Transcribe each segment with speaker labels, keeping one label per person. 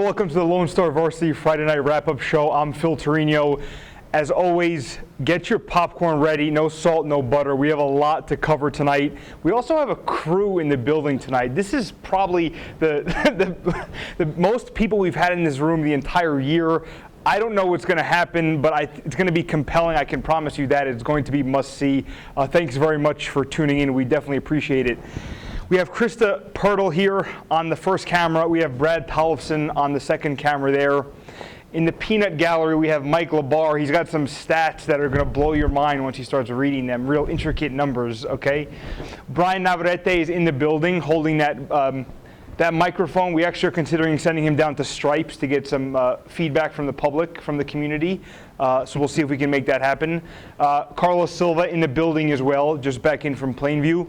Speaker 1: welcome to the Lone Star Varsity Friday Night Wrap-Up Show. I'm Phil Torino. As always, get your popcorn ready. No salt, no butter. We have a lot to cover tonight. We also have a crew in the building tonight. This is probably the most people we've had in this room the entire year. I don't know what's going to happen, but it's going to be compelling. I can promise you that. It's going to be must-see. Thanks very much for tuning in. We definitely appreciate it. We have Krista Pirtle here on the first camera. We have Brad Tollefson on the second camera there. In the peanut gallery, we have Mike Labar. He's got some stats that are going to blow your mind once he starts reading them. Real intricate numbers, okay? Brian Navarrete is in the building holding that microphone. We actually are considering sending him down to Stripes to get some feedback from the public, from the community. So we'll see if we can make that happen. Carlos Silva in the building as well, just back in from Plainview.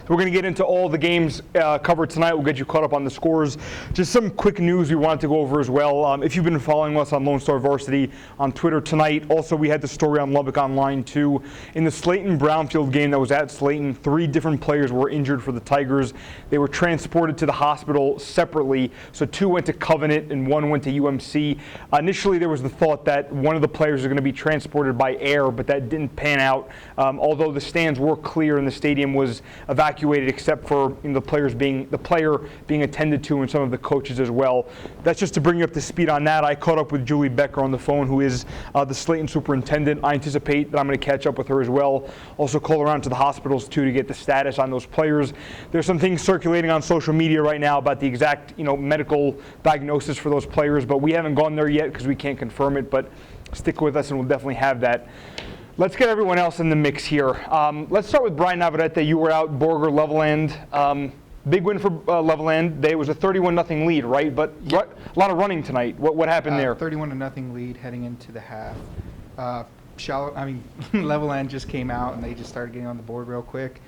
Speaker 1: We're going to get into all the games covered tonight. We'll get you caught up on the scores. Just some quick news we wanted to go over as well. If you've been following us on Lone Star Varsity on Twitter tonight, also we had the story on Lubbock Online too. In the Slayton-Brownfield game that was at Slayton, 3 different players were injured for the Tigers. They were transported to the hospital separately. So 2 went to Covenant and 1 went to UMC. Initially there was the thought that one of the players was going to be transported by air, but that didn't pan out. Although the stands were clear and the stadium was evacuated except for the player being attended to and some of the coaches as well. That's just to bring you up to speed on that. I caught up with Julie Becker on the phone, who is the Slayton superintendent. I anticipate that I'm going to catch up with her as well. Also call around to the hospitals too to get the status on those players. There's some things circulating on social media right now about the exact medical diagnosis for those players, but we haven't gone there yet because we can't confirm it, but stick with us and we'll definitely have that. Let's get everyone else in the mix here. Let's start with Brian Navarrete. You were out Borger Leveland. Big win for Leveland. It was a 31-0 lead, right? But a lot of running tonight. What happened there?
Speaker 2: 31-0 lead heading into the half. Leveland just came out and they just started getting on the board real quick.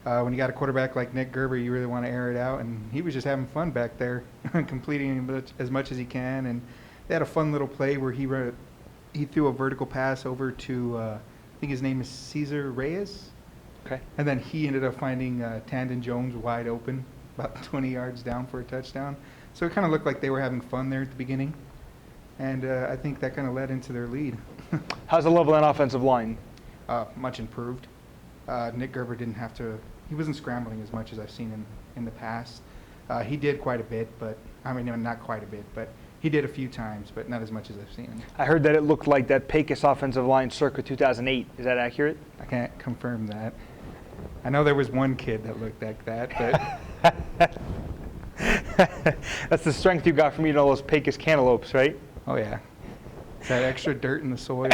Speaker 2: When you got a quarterback like Nick Gerber, you really want to air it out, and he was just having fun back there, completing as much as he can. And they had a fun little play where he threw a vertical pass over to I think his name is Cesar Reyes.
Speaker 1: Okay.
Speaker 2: And then he ended up finding Tandon Jones wide open, about 20 yards down for a touchdown. So it kind of looked like they were having fun there at the beginning. And I think that kind of led into their lead.
Speaker 1: How's the Leveland offensive line?
Speaker 2: Much improved. Nick Gerber he wasn't scrambling as much as I've seen in the past. He did quite a bit, but not quite a bit, but he did a few times, but not as much as I've seen him.
Speaker 1: I heard that it looked like that Pecos offensive line circa 2008. Is that accurate?
Speaker 2: I can't confirm that. I know there was one kid that looked like that, but
Speaker 1: that's the strength you got from eating all those Pecos cantaloupes, right?
Speaker 2: Oh yeah. It's that extra dirt in the soil.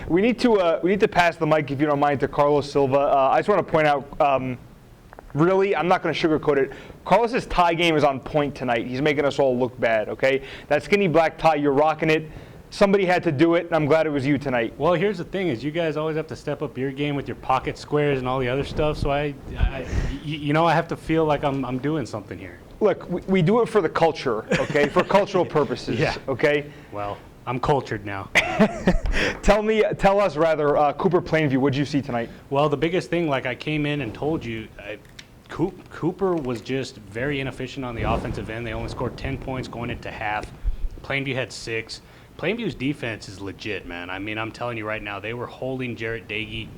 Speaker 1: We need to pass the mic, if you don't mind, to Carlos Silva. I just want to point out, really, I'm not going to sugarcoat it. Carlos's tie game is on point tonight. He's making us all look bad, okay? That skinny black tie, you're rocking it. Somebody had to do it, and I'm glad it was you tonight.
Speaker 3: Well, here's the thing: is you guys always have to step up your game with your pocket squares and all the other stuff. So I have to feel like I'm doing something here.
Speaker 1: Look, we do it for the culture, okay? For cultural purposes,
Speaker 3: yeah.
Speaker 1: Okay?
Speaker 3: Well, I'm cultured now.
Speaker 1: Tell us, Cooper Plainview, what did you see tonight?
Speaker 3: Well, the biggest thing, like I came in and told you, Cooper was just very inefficient on the offensive end. They only scored 10 points going into half. Plainview had 6. Plainview's defense is legit, man. I'm telling you right now, they were holding Jarrett Dagey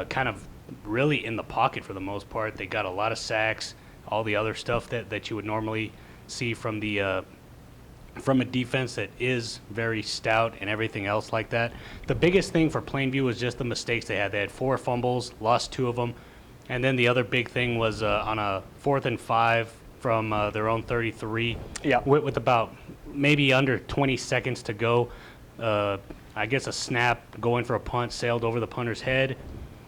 Speaker 3: kind of really in the pocket for the most part. They got a lot of sacks, all the other stuff that you would normally see from a defense that is very stout and everything else like that. The biggest thing for Plainview was just the mistakes they had. They had 4 fumbles, lost 2 of them. And then the other big thing was on a 4th and 5 from their own 33, with about maybe under 20 seconds to go. I guess a snap going for a punt sailed over the punter's head.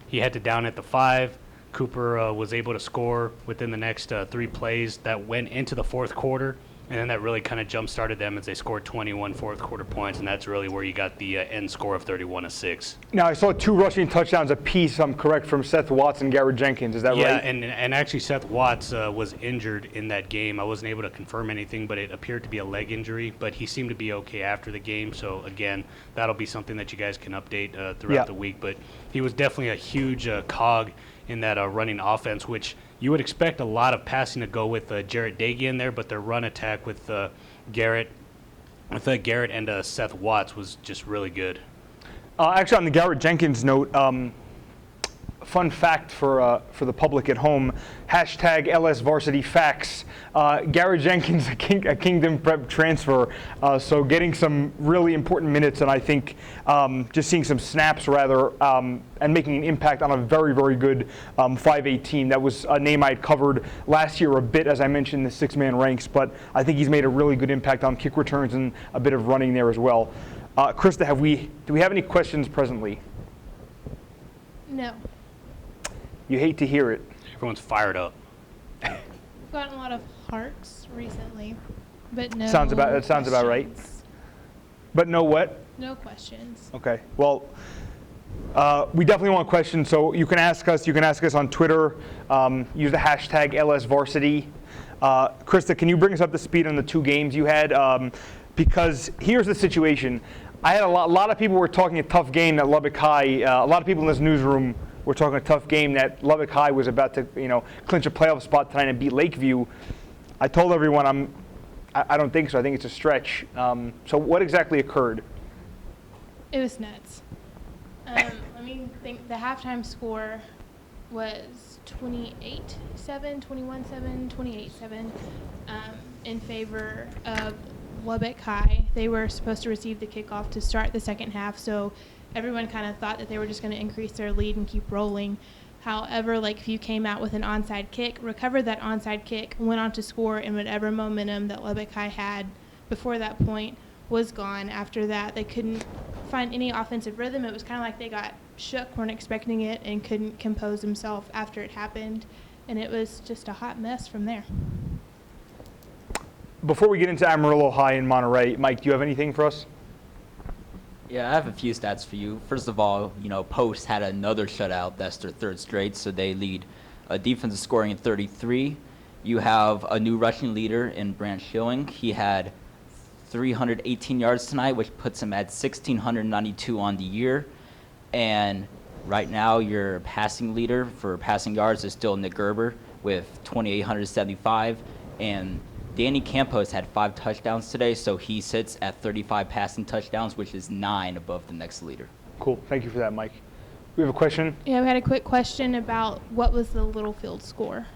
Speaker 3: He had to down at the 5. Cooper was able to score within the next 3 plays that went into the 4th quarter. And then that really kind of jump-started them as they scored 21 fourth-quarter points, and that's really where you got the end score of 31-6.
Speaker 1: Now, I saw 2 rushing touchdowns apiece, I'm correct, from Seth Watts and Garrett Jenkins. Is that right?
Speaker 3: Yeah, and actually Seth Watts was injured in that game. I wasn't able to confirm anything, but it appeared to be a leg injury. But he seemed to be okay after the game. So, again, that'll be something that you guys can update throughout the week. But he was definitely a huge cog in that running offense, which You would expect a lot of passing to go with Jarrett Dagey in there, but their run attack with Garrett and Seth Watts was just really good.
Speaker 1: Actually, on the Garrett Jenkins note, fun fact for the public at home, hashtag LS Varsity Facts. Garrett Jenkins, a Kingdom Prep transfer, so getting some really important minutes, and I think just seeing some snaps rather, and making an impact on a very, very good 5A team. That was a name I had covered last year a bit, as I mentioned, the six-man ranks, but I think he's made a really good impact on kick returns and a bit of running there as well. Krista, do we have any questions presently?
Speaker 4: No.
Speaker 1: You hate to hear it.
Speaker 3: Everyone's fired up.
Speaker 4: We've gotten a lot of hearts recently, but no.
Speaker 1: That sounds about right.
Speaker 4: questions.
Speaker 1: But no what?
Speaker 4: No questions.
Speaker 1: Okay. Well, we definitely want questions, so you can ask us. You can ask us on Twitter. Use the hashtag LSVarsity. Krista, can you bring us up to speed on the two games you had? Because here's the situation. I had a lot of people were talking a tough game that Lubbock High. A lot of people in this newsroom were talking a tough game that Lubbock High was about to, clinch a playoff spot tonight and beat Lakeview. I told everyone I don't think so. I think it's a stretch. So what exactly occurred?
Speaker 4: It was nuts. Let me think. The halftime score was 28-7, 21-7, 28-7 in favor of Lubbock High. They were supposed to receive the kickoff to start the second half, so everyone kind of thought that they were just going to increase their lead and keep rolling. However, Lakeview came out with an onside kick, recovered that onside kick, went on to score, and whatever momentum that Lubbock High had before that point was gone. After that, they couldn't find any offensive rhythm. It was kind of like they got shook, weren't expecting it, and couldn't compose themselves after it happened. And it was just a hot mess from there.
Speaker 1: Before we get into Amarillo High and Monterey, Mike, do you have anything for us?
Speaker 5: Yeah, I have a few stats for you. First of all, Post had another shutout. That's their third straight, so they lead defensive scoring at 33. You have a new rushing leader in Brant Schilling. He had 318 yards tonight, which puts him at 1,692 on the year. And right now, your passing leader for passing yards is still Nick Gerber with 2,875. And Danny Campos had 5 touchdowns today, so he sits at 35 passing touchdowns, which is 9 above the next leader.
Speaker 1: Cool. Thank you for that, Mike. We have a question?
Speaker 4: Yeah, we had a quick question about what was the Littlefield score?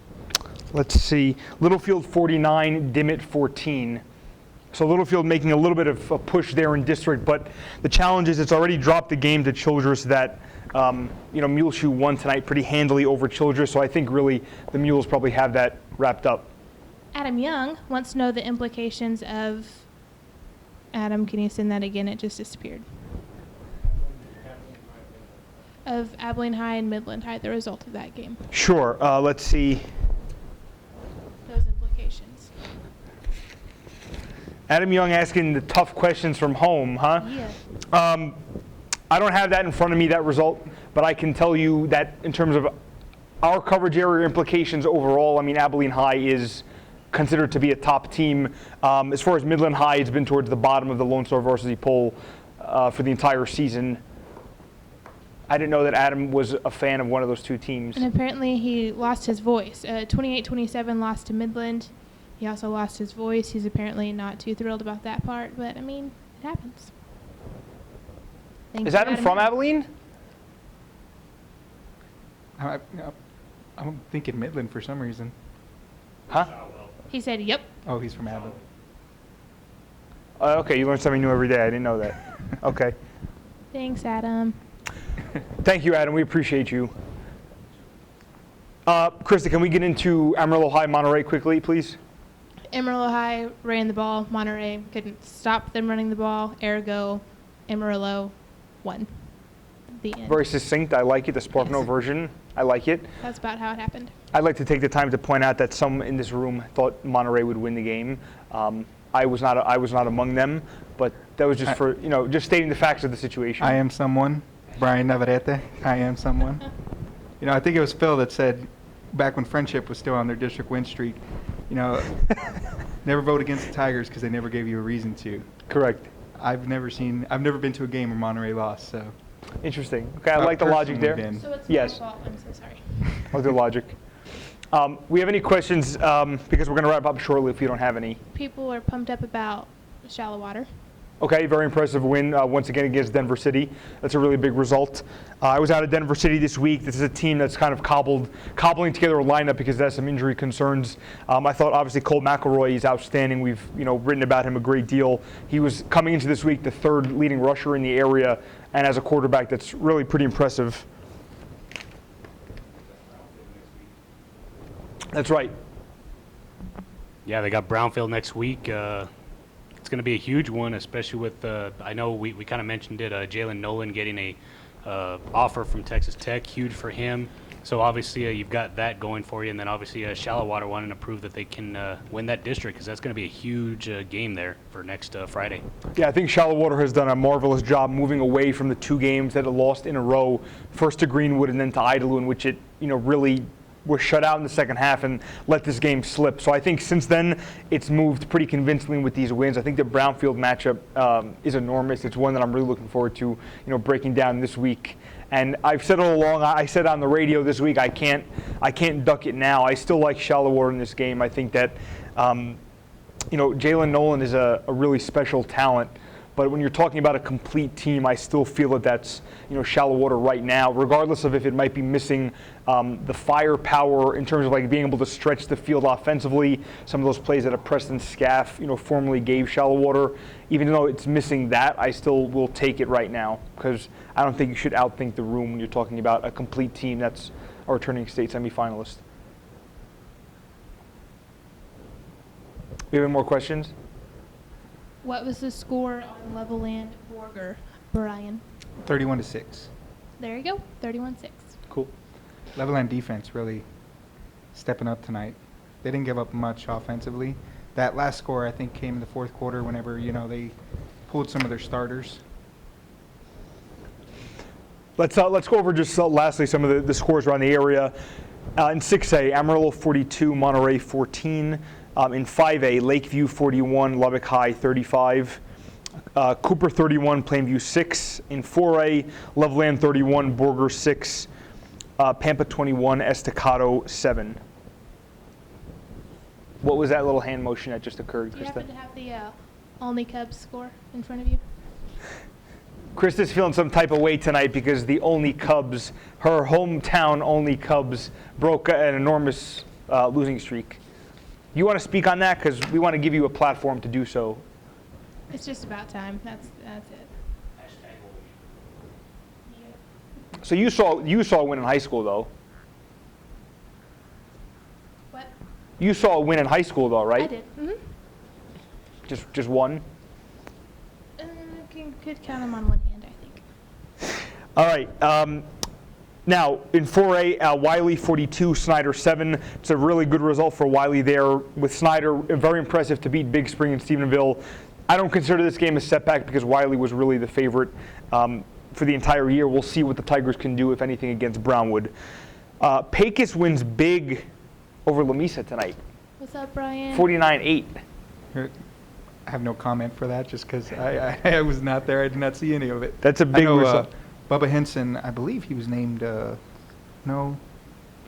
Speaker 1: Let's see. Littlefield 49, Dimmitt 14. So Littlefield making a little bit of a push there in district, but the challenge is it's already dropped the game to Childress that, Muleshoe won tonight pretty handily over Childress, so I think really the Mules probably have that wrapped up.
Speaker 4: Adam Young wants to know the implications of... Adam, can you send that again? It just disappeared. Of Abilene High and Midland High, the result of that game.
Speaker 1: Sure. Let's see.
Speaker 4: Those implications.
Speaker 1: Adam Young asking the tough questions from home, huh?
Speaker 4: Yeah.
Speaker 1: I don't have that in front of me, that result, but I can tell you that in terms of our coverage area implications overall, Abilene High is considered to be a top team. As far as Midland High, it's been towards the bottom of the Lone Star Varsity poll for the entire season. I didn't know that Adam was a fan of one of those two teams.
Speaker 4: And apparently he lost his voice. 28-27 lost to Midland. He also lost his voice. He's apparently not too thrilled about that part, but it happens. Thank
Speaker 1: Is
Speaker 4: you,
Speaker 1: Adam from Abilene?
Speaker 2: I'm thinking Midland for some reason.
Speaker 1: Huh?
Speaker 4: He said, yep.
Speaker 2: Oh, he's from Abilene.
Speaker 1: Okay, you learn something new every day. I didn't know that. Okay.
Speaker 4: Thanks, Adam.
Speaker 1: Thank you, Adam. We appreciate you. Krista, can we get into Amarillo High, Monterey quickly, please?
Speaker 4: Amarillo High ran the ball. Monterey couldn't stop them running the ball. Ergo, Amarillo won. The end.
Speaker 1: Very succinct. I like it. The Sparkno
Speaker 4: Yes.
Speaker 1: version. I like it.
Speaker 4: That's about how it happened.
Speaker 1: I'd like to take the time to point out that some in this room thought Monterey would win the game. I was not among them, but that was just for just stating the facts of the situation.
Speaker 2: I am someone. Brian Navarrete. I am someone. I think it was Phil that said back when Friendship was still on their district win streak, never vote against the Tigers because they never gave you a reason to.
Speaker 1: Correct.
Speaker 2: I've never been to a game where Monterey lost, so.
Speaker 1: Interesting. Okay, I like the logic there.
Speaker 2: Been.
Speaker 4: So it's
Speaker 1: Yes.
Speaker 4: my fault. I'm so sorry.
Speaker 1: I like the logic. We have any questions, because we're going to wrap up shortly if you don't have any.
Speaker 4: People are pumped up about shallow water.
Speaker 1: Okay, very impressive win once again against Denver City. That's a really big result. I was out at Denver City this week. This is a team that's kind of cobbling together a lineup because it has some injury concerns. I thought obviously Cole McElroy is outstanding. We've written about him a great deal. He was coming into this week the third leading rusher in the area, and as a quarterback, that's really pretty impressive. That's right.
Speaker 3: Yeah, they got Brownfield next week. It's going to be a huge one, especially with, I know we kind of mentioned it, Jalen Nolan getting a offer from Texas Tech, huge for him. So obviously you've got that going for you, and then obviously Shallow Water wanting to prove that they can win that district, because that's going to be a huge game there for next Friday.
Speaker 1: Yeah, I think Shallow Water has done a marvelous job moving away from the two games that it lost in a row, first to Greenwood and then to Idalou, in which it really was shut out in the second half and let this game slip. So I think since then it's moved pretty convincingly with these wins. I think the Brownfield matchup is enormous. It's one that I'm really looking forward to, breaking down this week. And I've said all along, I said on the radio this week, I can't duck it now. I still like Shallow Water in this game. I think that Jalen Nolan is a really special talent. But when you're talking about a complete team, I still feel that that's Shallow Water right now, regardless of if it might be missing the firepower in terms of being able to stretch the field offensively. Some of those plays that Preston Scaff formerly gave Shallow Water, even though it's missing that, I still will take it right now, because I don't think you should outthink the room when you're talking about a complete team that's a returning state semifinalist. We have any more questions?
Speaker 4: What was the score on Leveland Borger, Brian?
Speaker 2: 31-6.
Speaker 4: There you go, 31-6.
Speaker 1: Cool.
Speaker 2: Leveland defense really stepping up tonight. They didn't give up much offensively. That last score, I think, came in the fourth quarter whenever, they pulled some of their starters.
Speaker 1: Let's go over just lastly some of the scores around the area. In 6A, Amarillo 42, Monterey 14. In 5A, Lakeview 41, Lubbock High 35. Cooper 31, Plainview 6. In 4A, Loveland 31, Borger 6. Pampa 21, Estacado 7. What was that little hand motion that just occurred,
Speaker 4: Do you
Speaker 1: Krista?
Speaker 4: happen to have the Olney Cubs score in front of you?
Speaker 1: Krista's feeling some type of way tonight because the Olney Cubs, her hometown Olney Cubs, broke an enormous losing streak. You want to speak on that? Because we want to give you a platform to do so.
Speaker 4: It's just about time. That's it.
Speaker 1: So you saw a win in high school, though.
Speaker 4: What?
Speaker 1: You saw a win in high school, though, right?
Speaker 4: I did. Mm-hmm.
Speaker 1: Just one?
Speaker 4: Could count them on one hand, I think.
Speaker 1: All right. Now, in 4A, Wiley 42, Snyder 7. It's a really good result for Wiley there. With Snyder, very impressive to beat Big Spring and Stephenville. I don't consider this game a setback because Wiley was really the favorite for the entire year. We'll see what the Tigers can do, if anything, against Brownwood. Pecos wins big over Lamesa tonight.
Speaker 4: What's up, Brian?
Speaker 1: 49-8.
Speaker 2: I have no comment for that just because I was not there. I did not see any of it.
Speaker 1: That's a big result.
Speaker 2: Bubba Henson, I believe he was named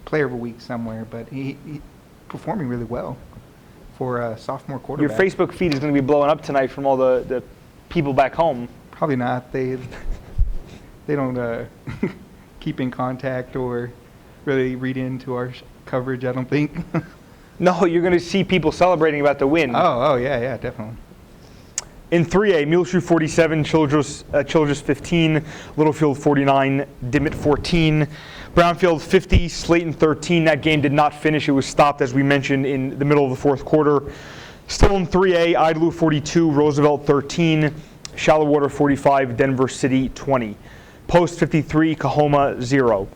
Speaker 2: Player of the Week somewhere, but he performing really well for a sophomore quarterback.
Speaker 1: Your Facebook feed is going to be blowing up tonight from all the people back home.
Speaker 2: Probably not. They don't keep in contact or really read into our coverage, I don't think.
Speaker 1: No, you're going to see people celebrating about the win.
Speaker 2: Oh, yeah, definitely.
Speaker 1: In 3A, Muleshoe 47, Childress 15, Littlefield 49, Dimmitt 14, Brownfield 50, Slayton 13. That game did not finish. It was stopped, as we mentioned, in the middle of the fourth quarter. Still in 3A, Idalou 42, Roosevelt 13, Shallow Water 45, Denver City 20. Post 53, Coahoma 0.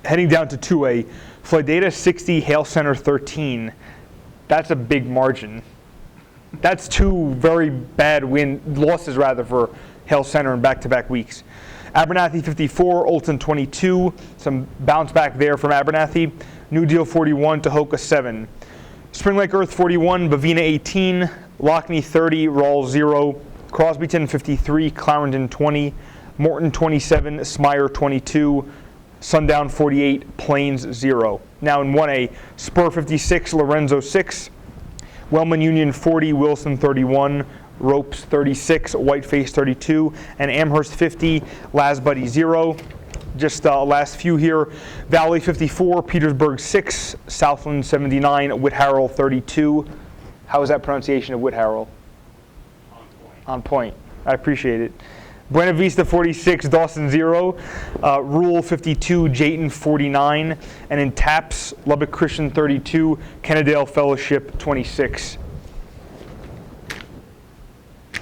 Speaker 1: Heading down to 2A, Floydada 60, Hale Center 13. That's a big margin. That's two very bad losses for Hale Center in back-to-back weeks. Abernathy 54, Olton 22. Some bounce back there from Abernathy. New Deal 41, Tahoka 7. Spring Lake Earth 41, Bavina 18. Lockney 30, Rawls 0. Crosbyton 53, Clarendon 20. Morton 27, Smyre 22. Sundown 48, Plains 0. Now in 1A, Spur 56, Lorenzo 6, Wellman Union 40, Wilson 31, Ropes 36, Whiteface 32, and Amherst 50, Lasbuddy 0. Just last few here. Valley 54, Petersburg 6, Southland 79, Whitharrell 32. How is that pronunciation of Whitharrell?
Speaker 3: On point.
Speaker 1: On point. I appreciate it. Buena Vista 46, Dawson 0, Rule 52, Jayton 49, and in TAPS, Lubbock Christian 32, Kennedale Fellowship 26.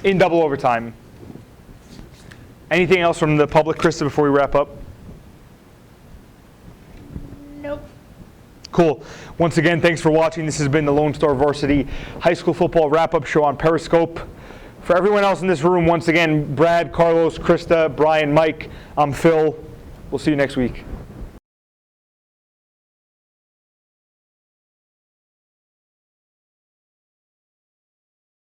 Speaker 1: In double overtime. Anything else from the public, Krista, before we wrap up?
Speaker 4: Nope.
Speaker 1: Cool. Once again, thanks for watching. This has been the Lone Star Varsity High School Football Wrap-Up Show on Periscope. For everyone else in this room, once again, Brad, Carlos, Krista, Brian, Mike, I'm Phil. We'll see you next week.